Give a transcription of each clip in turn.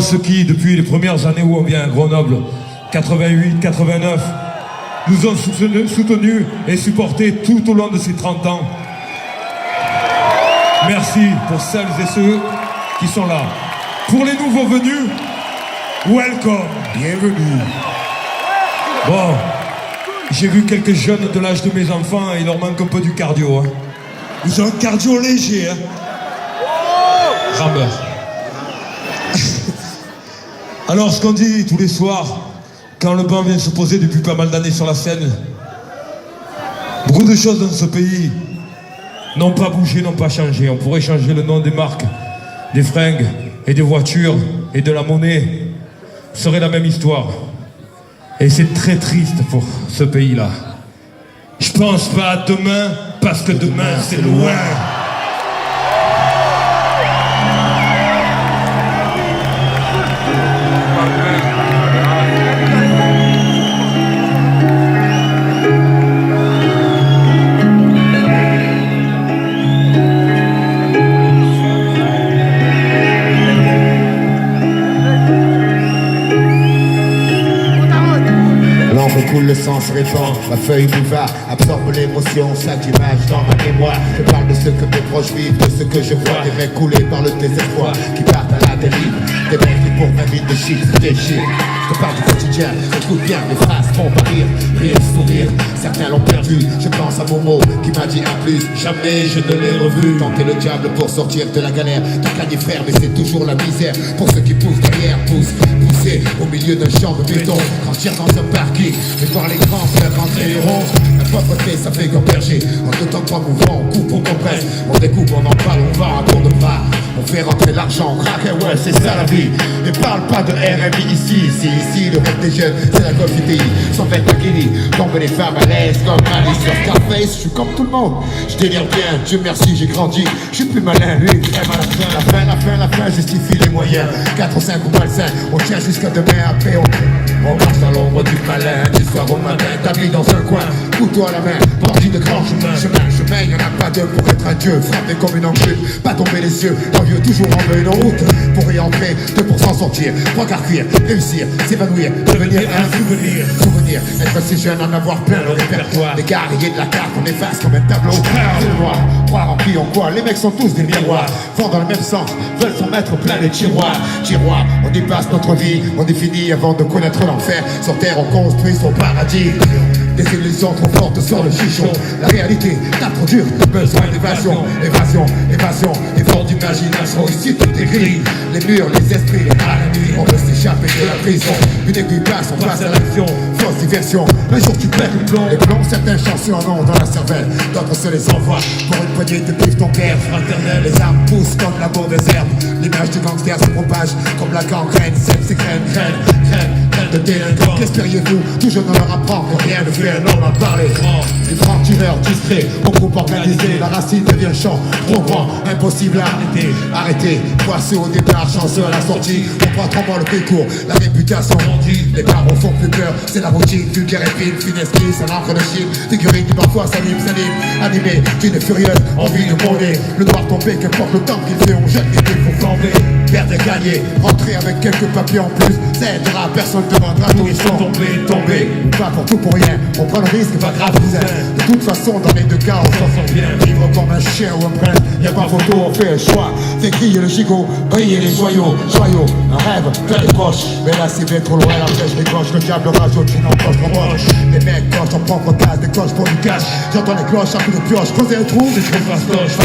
Ce qui, depuis les premières années où on vient à Grenoble, 88, 89, nous ont soutenus et supportés tout au long de ces 30 ans. Merci pour celles et ceux qui sont là. Pour les nouveaux venus, welcome, bienvenue. Bon, j'ai vu quelques jeunes de l'âge de mes enfants et il leur manque un peu du cardio. Hein. Ils ont un cardio léger. Hein. Rambert. Alors, ce qu'on dit tous les soirs, quand le banc vient se poser depuis pas mal d'années sur la scène, beaucoup de choses dans ce pays n'ont pas bougé, n'ont pas changé. On pourrait changer le nom des marques, des fringues et des voitures et de la monnaie. Ce serait la même histoire. Et c'est très triste pour ce pays-là. Je pense pas à demain, parce que demain c'est loin. Coule, le sang se répand, ma feuille boulevard absorbe l'émotion, chaque image dans ma mémoire. Je parle de ce que mes proches vivent, de ce que je vois, des mecs coulés par le désespoir, qui partent à la dérive, des mecs qui pour ma vie de chiffres se déchirent. Je te parle du quotidien, écoute bien, mes phrases font pas rire, rire, sourire, certains l'ont perdu. Je pense à Momo qui m'a dit un plus, jamais je ne l'ai revu. Tenter le diable pour sortir de la galère, t'as gagné frère, mais c'est toujours la misère. Pour ceux qui poussent derrière, pousser au milieu d'un champ de béton, grandir dans un parking. Et voir les grands faire rentrer les ronds. La pauvreté ça fait berger. En deux temps trois mouvements, on coupe, on compresse. On découpe, on en parle, on va à tour de bras. On fait rentrer l'argent, on craque, ouais c'est ça la vie. Ne parle pas de RMI ici le rêve des jeunes, c'est la golf du pays. Sans fait à Guinée, tombe les femmes à l'aise comme Alice sur Scarface. Je suis comme tout le monde, je délire bien, Dieu merci j'ai grandi. Je suis plus malin, lui crème à la fin justifie les moyens. 4 ou 5 ou malsains, on tient jusqu'à demain après on marche dans l'ombre du malin, du soir au matin, établi dans un coin, couteau à la main, parti de grand chemin, y'en a pas deux pour être un dieu, frappé comme une enclume, pas tomber les yeux, l'envieux toujours en veut une route, pour y entrer, 2% sortir, 3 quarts cuire, réussir, s'évanouir, devenir un souvenir, être si jeune, en avoir plein le répertoire, des guerriers de la carte, on efface comme un tableau, c'est le noir, croire en qui, en quoi, les mecs sont tous des miroirs, vont dans le même sens, veulent s'en mettre plein les tiroirs, on dépasse notre vie, on définit avant de connaître l'enfer. Sur terre on construit son paradis. Des illusions trop fortes sur le chichon. La réalité t'as trop dur, besoin d'évasion. Évasion, effort d'imagination. Ici tout est gris. Les murs, les esprits, les maladies. On veut s'échapper de la prison. Une aiguille passe, on passe à l'action. Fausse diversion, un jour tu pètes le plomb. Les plombs, certains chanceux en ont dans la cervelle. D'autres se les envoient pour une poignée de pif ton père fraternel. Les armes poussent comme l'amour des herbes. L'image du gangster se propage comme la gangrène. Sepsis, graine de délinquants. Qu'espériez-vous? Tout je ne leur apprends que rien ne fait un homme à parler. Les francs tireurs discrets, au groupe organisé, la racine devient champ, trop grand, impossible à arrêter. Poisseux au départ, chanceux à la sortie, on prend trop le prix court, la réputation rendue. Les barreaux font plus peur, c'est la routine, vulgaire et fine, finesquille, ça l'encre de Chine, figurine qui parfois s'anime, animé d'une furieuse envie de monter. Le noir tombé, qu'importe le temps qu'il fait, on jette les dés pour flamber. Perdre et gagner, rentrer avec quelques papiers en plus, ça aidera, personne ne demandera d'où ils sont tombés. Pas pour tout pour rien, on prend le risque, pas grave, vous êtes. De toute façon, dans les deux cas, on s'en sort bien. Vivre comme un chien ou un prince, y'a pas photo, on fait un choix. Fait crier le gigot, briller les joyaux, un rêve, plein de poches. Mais là, c'est bien trop loin, la flèche décroche, le diable rageux qui n'empoche trop moche. Les mecs cochent en propre case, des cloches pour du cash. J'entends les cloches, un coup de pioche, creuser un trou, c'est trop fastoche.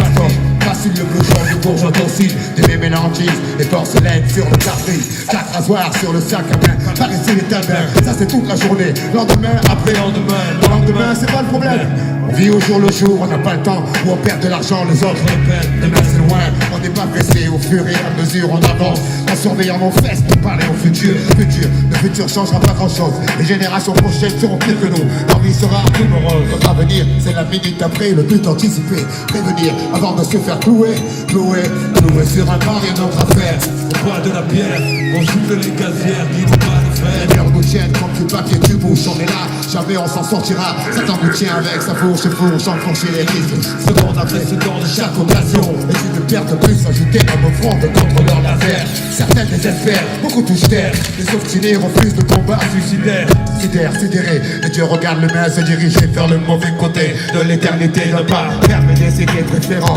Facile le bleu jaune, le bourgeois docile, des mémés mélangises, les porcelaines sur le carré, 4 rasoirs sur le sac à main, par ici les tabacs, ça c'est toute la journée, lendemain, après lendemain, c'est pas le problème. On vit au jour le jour, on n'a pas le temps, où on perd de l'argent, les autres répètent. Demain c'est loin, on n'est pas pressé, au fur et à mesure on avance, en surveillant nos fesses pour parler au futur. Le futur changera pas grand chose, les générations prochaines seront pires que nous, leur vie sera rumeureuse. Notre avenir, c'est la minute après, le but anticipé, prévenir avant de se faire clouer sur un bar et notre affaire. On boit de la bière, on souffle les gazières, dis-nous pas Les murs nous tiennent comme du papier, tu bouges, on est là, jamais on s'en sortira. Satan nous tient avec sa fourche et fourche, enfonchez les risques. Seconde après seconde, chaque occasion est une pierre de plus ajoutée à nos fronts de contrôleurs d'affaires. Certains désespèrent, beaucoup touchent terre. Les obstinés refusent de combat suicidaire. Sidéré, et Dieu regarde l'humain se diriger vers le mauvais côté de l'éternité. Ne pas permettre ses guets préférents.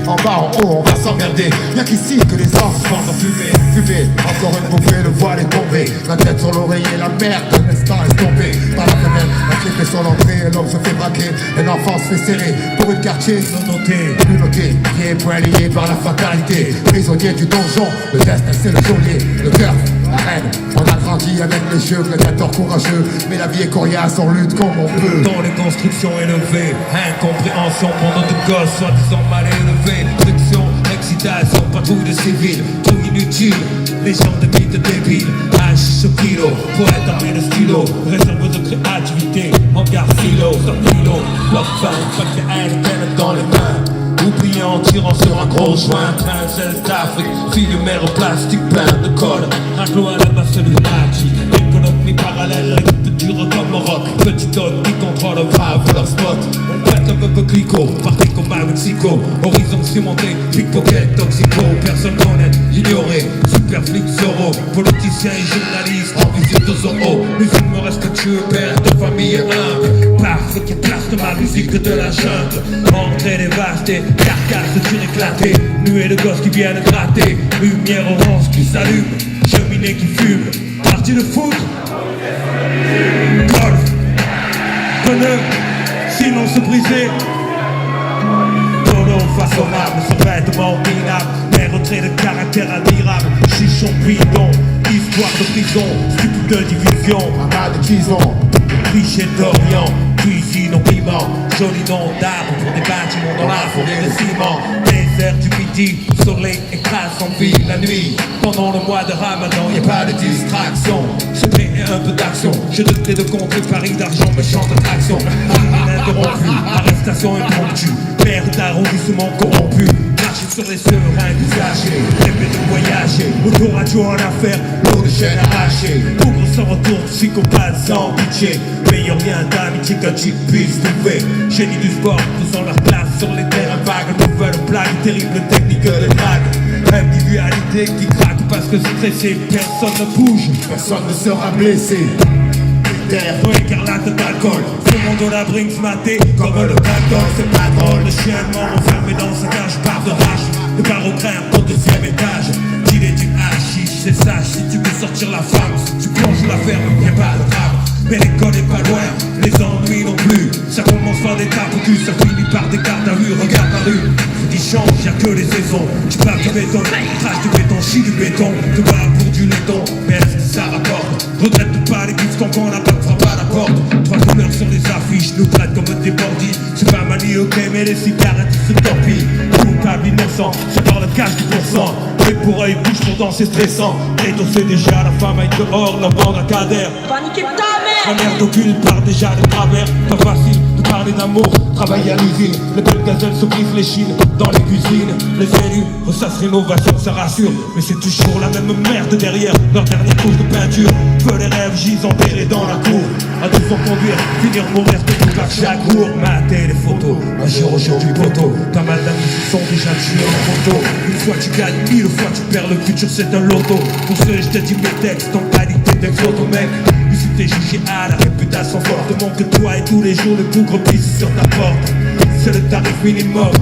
En bas, en haut, on va s'emmerder. Y'a qu'ici que les anges vont en fumer. Encore une bouffée, le voile est tombé. La tête sur l'oreiller, la merde de l'instant est tombée. Par la fenêtre, la clé fait son entrée. Et l'homme se fait braquer, et l'enfant se fait serrer. Pour une quartier, plus noté, pieds poings liés par la fatalité. Prisonnier du donjon, le destin c'est le geôlier. Le cœur, la reine, on a grandi avec les jeux, gladiateurs courageux. Mais la vie est coriace, on lutte comme on peut. Dans les constructions élevées, incompréhension pour notre gosse, soi-disant mal élevé. Friction, excitation, patrouille de civils, tout inutile. Les gens de mythes débiles, H au kilo, poète armé de stylo, réserve de créativité, hangar silo, sur kilo, leur fin, chaque haine peine dans les mains. Oublié en tirant sur un gros joint, princesse d'Afrique, fille de mère au plastique plein de colle. Un clos à la base de Nachi, économie parallèle, dure comme rock. Petit dog qui contrôle grave leur spot. On pète un peu clico, parti comme à Mexico. Horizon surmonté, pickpocket, toxico. Personne connaît, ignoré, super flic Zorro. Politicien et journaliste, en visite aux zoo. Musique me respectueux, père de famille humble. Parfait qui place de ma musique de la jungle. Entrée dévastée, carcasse suréclatée. Nuée de gosses qui viennent gratter. Lumière orange qui s'allume, cheminée qui fume. Partie de foot. Golf, pneu, sinon se briser. Polo façonnable, son vêtement minable. Mais retrait de caractère admirable. Chichon bidon, histoire de prison, stupide de division. Amas de tison, Cliché d'Orient, cuisine au piment. Joli nom d'arbre pour des bâtiments dans la forêt de ciment. Désert du midi, soleil écrase sans vie la nuit. Pendant le mois de Ramadan, y a pas de distraction. Je crée un peu d'action, je tentais de contrer Paris d'argent, méchante attraction. Ininterrompue, arrestation impromptue. Maire d'arrondissement corrompu. Marcher sur les seringues usagées, rêver de voyager. Autoradio en affaires, l'eau de chaîne arrachée. Bougre sans retour, psychopathe sans pitié. Meilleur lien d'amitié qu'un type puisse trouver. Génie du sport, faisant leur place sur les terrains vagues. Nouvelle blague, terrible technique de drague. Individualité qui craque parce que stressé, personne ne bouge. personne ne sera blessé. Terre, Écarlate d'alcool, ce monde la brinks maté comme le backdoor, c'est pas drôle. Le chien mort enfermé dans sa cage par de rage. Le bar au crème au deuxième étage. Qu'il est du hashish, c'est sage. Si tu veux sortir la femme, si tu plonges la ferme, y'a pas de drame. Mais l'école est pas loin, les ennuis non plus. Ça commence par des tapes au cul, ça finit par des gardes à vue. Regarde la rue, ce qui change, y'a que les saisons. Tu parles de béton, crache du béton, chie du béton. Te bats pour du laiton, mais est-ce que ça rapporte? Regrette pas les gifs quand on n'a pas de frappe à la porte. Trois couleurs sur les affiches, nous traitent comme des bandits. C'est pas manie, ok, mais les cigarettes se torpillent. Coupable, innocent, je parle de cash du pourcent. Et pour eux, ils bougent pourtant c'est stressant. Et on sait déjà, la femme aille dehors, la bande à cadère. Paniquez ta mère! La mère d'aucune part déjà de travers. Pas facile de parler d'amour, travailler à l'usine. Les belles gazelles se brisent les chines dans les cuisines. Les élus ressassent rénovation, ça rassure. Mais c'est toujours la même merde derrière leur dernière couche de peinture. Feu les rêves gisent enterrés dans la cour. À 12 ans conduire, finir mourir de tout par chaque jour. Mater les photos, un jour au jour du poteau. Pas mal d'amis qui sont déjà tués en photo. Une fois tu gagnes, 1000 fois tu perds, le futur c'est un loto. Pour ce je te dis mes textes en qualité d'ex-photo mec. Ici t'es jugé à la réputation fortement que toi et tous les jours le bougre pisse sur ta porte. C'est le tarif minimum.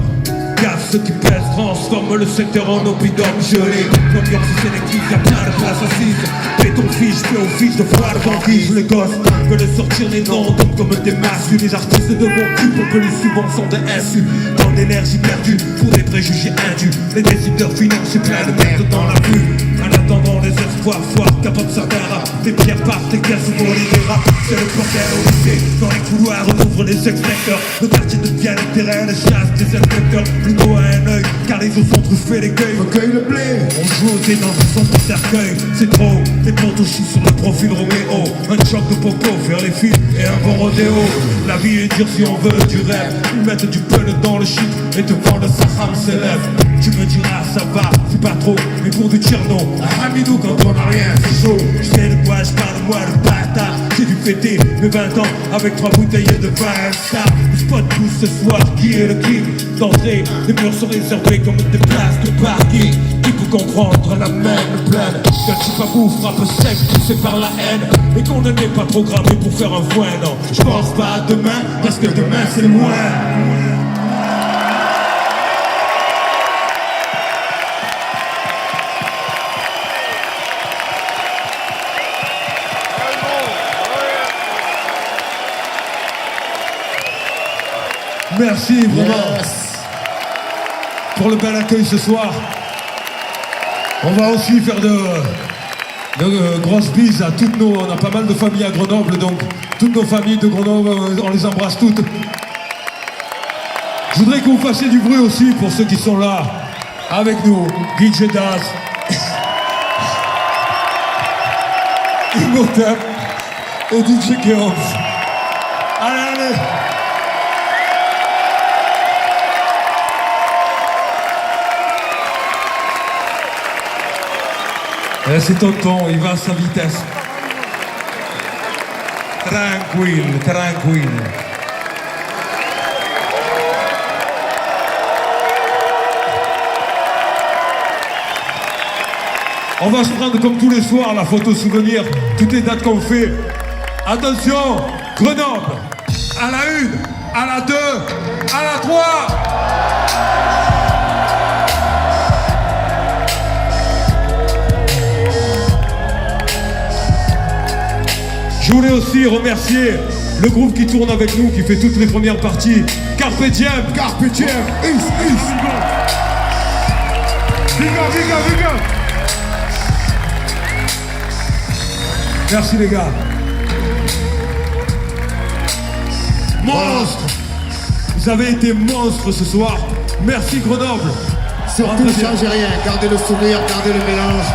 Car ceux qui pèsent transforment le secteur en oppidum gelé. L'ambiance est sélective, y'a plein de places assises. Béton fiche, fais au fiche de froid de banquise. Les gosses veulent sortir les noms d'hommes comme des massues. Les artistes de bon cul pour que les subventions de SU. Tant d'énergie perdue pour des préjugés indus. Les décideurs financiers plein de merde dans la rue. En attendant les espoirs foires, capote certains rap. Des pierres partent, des caisses volées, des rap. C'est le bordel au lycée. Dans les couloirs, on ouvre les extincteurs. Le quartier devient le terrain de chasse des inspecteurs. Plutôt à un œil, car les os sont truffés d'écueils. recueille le blé. On joue aux dés dans un sombre cercueil. C'est trop, les potos chient sur le profil Roméo. Un choc de popo, faire les films et un bon rodéo. La vie est dure si on veut du rêve. Ils mettent du pun dans le shit et devant le Saham s'élève. Tu me diras ça va, c'est pas trop, mais pour du tcherno. À Hamidou quand on a rien, c'est chaud. Je sais de quoi dommage, parle-moi le bâtard. J'ai dû fêter mes 20 ans avec 3 bouteilles de vin star. Spot tout ce soir, qui est le king d'entrée? Les murs sont réservés comme des places de parking. Qui peut comprendre la même pleine qu'un type à bout frappe sec, poussé par la haine, et qu'on ne n'est pas programmé pour faire un foin. Non, je pense pas à demain, parce que demain c'est loin. Merci vraiment pour le bel accueil ce soir. On va aussi faire de grosses bises à toutes nos... On a pas mal de familles à Grenoble, donc toutes nos familles de Grenoble, on les embrasse toutes. Je voudrais que vous fassiez du bruit aussi pour ceux qui sont là avec nous. DJ Daz, Imhotep et DJ Chaos. Allez, allez. C'est tonton, il va à sa vitesse. Tranquille, tranquille. On va se prendre comme tous les soirs la photo souvenir, toutes les dates qu'on fait. Attention, Grenoble, à la 1, à la 2, à la 3. Je voulais aussi remercier le groupe qui tourne avec nous, qui fait toutes les premières parties. Carpe Diem. Carpe Diem. Viga. Merci les gars. Monstre. Vous avez été monstres ce soir. Merci Grenoble. Surtout, changez rien. Gardez le sourire, gardez le mélange,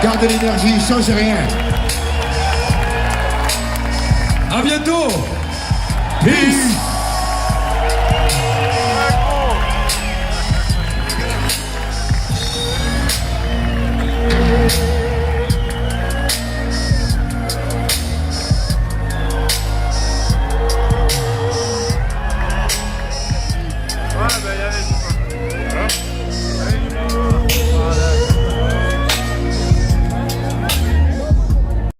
gardez l'énergie, changez rien. À bientôt. Peace. Ouais, bah, y avait